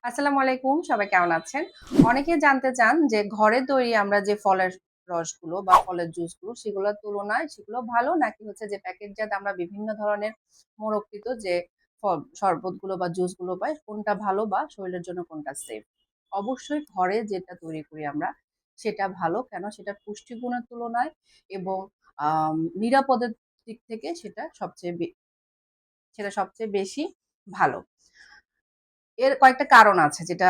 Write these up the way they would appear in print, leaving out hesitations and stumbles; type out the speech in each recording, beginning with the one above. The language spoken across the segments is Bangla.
আসসালামু আলাইকুম। সবাই কেমন আছেন? অনেকে জানতে চান যে ঘরে তৈরি আমরা যে ফলের রসগুলো বা ফলের জুসগুলো সেগুলোর তুলনায় সেগুলো ভালো নাকি হচ্ছে যে প্যাকেটজাত আমরা বিভিন্ন ধরনের মোড়ককৃত যে শরবতগুলো বা জুসগুলো পাই কোনটা ভালো বা শরীরের জন্য কোনটা সেফ? অবশ্যই ঘরে যেটা তৈরি করি আমরা সেটা ভালো। কেন? সেটা পুষ্টিগুণের তুলনায় এবং নিরাপদের দিক থেকে সেটা সবচেয়ে বেশি ভালো। এর কয়েকটা কারণ আছে যেটা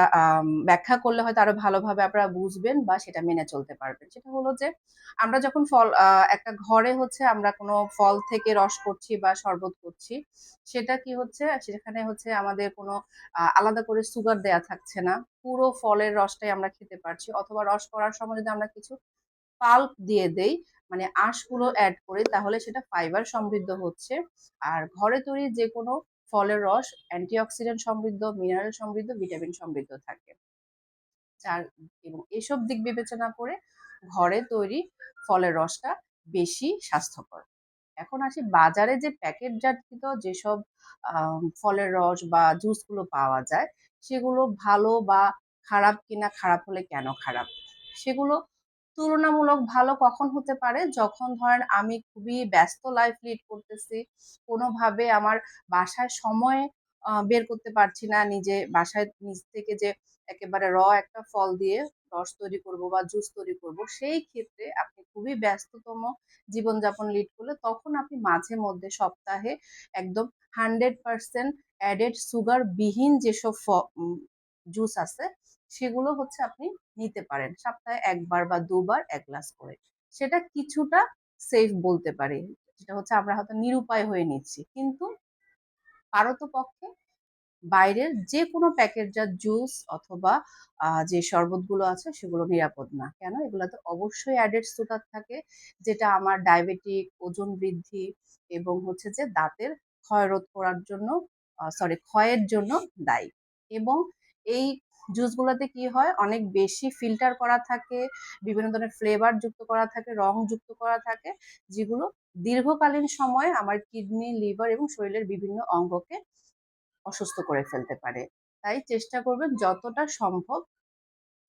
ব্যাখ্যা করলে হয়তো আরো ভালোভাবে আপনারা বুঝবেন বা সেটা মেনে চলতে পারবেন। সেটা হলো যে আমরা যখন ফল একটা ঘরে হচ্ছে আমরা কোনো ফল থেকে রস করছি বা শরবত করছি, সেটা কি হচ্ছে সেখানে হচ্ছে আমাদের কোনো আলাদা করে সুগার দেয়া থাকছে না। পুরো ফলের রসটাই আমরা খেতে পারছি অথবা রস করার সময় যদি আমরা কিছু পাল্প দিয়ে দেই, মানে আঁশগুলো এড করি তাহলে সেটা ফাইবার সমৃদ্ধ হচ্ছে। আর ঘরে তৈরি যেকোনো ফলের রস অ্যান্টিঅক্সিডেন্ট সমৃদ্ধ, মিনারেল সমৃদ্ধ, ভিটামিন সমৃদ্ধ থাকে। যার এবং এসব দিক বিবেচনা করে ঘরে তৈরি ফলের রসটা বেশি স্বাস্থ্যকর। এখন আসি বাজারে যে প্যাকেটজাতকৃত যেসব ফলের রস বা জুস গুলো পাওয়া যায়, সেগুলো ভালো বা খারাপ কিনা, খারাপ হলে কেন খারাপ? সেগুলো তুলনামূলক ভালো কখন হতে পারে? যখন ধরেন আমি খুবই ব্যস্ত লাইফ লিড করতেছি। কোনোভাবে আমার বাসায় সময় বের করতে পারছি না। বাসায় নিজ থেকে যে একেবারে একটা ফল দিয়ে রস তৈরি করব বা জুস তৈরি করব, সেই ক্ষেত্রে আপনি খুবই ব্যস্ততম জীবনযাপন লিড করলে তখন আপনি মাঝে মধ্যে সপ্তাহে একদম 100% অ্যাডেড সুগার বিহীন যেসব জুস আছে সেগুলো হচ্ছে আপনি নিতে পারেন। সপ্তাহে ১ বার বা ২ বার ১ গ্লাস করে। সেটা কিছুটা সেফ বলতে পারি। যেটা হচ্ছে আমরা হয়তো নিরুপায় হয়ে নিচ্ছি। কিন্তু পারতপক্ষে বাইরের যেকোনো প্যাকেটজাত জুস অথবা যে শরবতগুলো আছে সেগুলো নিরাপদ না। কেন? এগুলাতে অবশ্যই অ্যাডেড সুগার থাকে যেটা আমার ডায়াবেটিক, ওজন বৃদ্ধি এবং হচ্ছে যে দাঁতের ক্ষয়ের জন্য দায়ী। এবং এই জুসগুলাতে কি হয়? অনেক বেশি ফিল্টার করা থাকে, বিভিন্ন ধরনের ফ্লেভার যুক্ত করা থাকে, রং যুক্ত করা থাকে, যেগুলো দীর্ঘকালীন সময়ে আমার কিডনি, লিভার এবং শরীরের বিভিন্ন অঙ্গকে অসুস্থ করে ফেলতে পারে। তাই চেষ্টা করবেন যতটা সম্ভব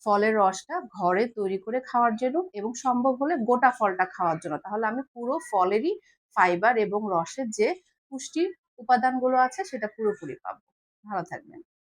ফলের রসটা ঘরে তৈরি করে খাওয়ার জন্য এবং সম্ভব হলে গোটা ফলটা খাওয়ার জন্য। তাহলে আমি পুরো ফলেরই ফাইবার এবং রসের যে পুষ্টির উপাদানগুলো আছে সেটা পুরোপুরি পাবো। ভালো থাকবেন।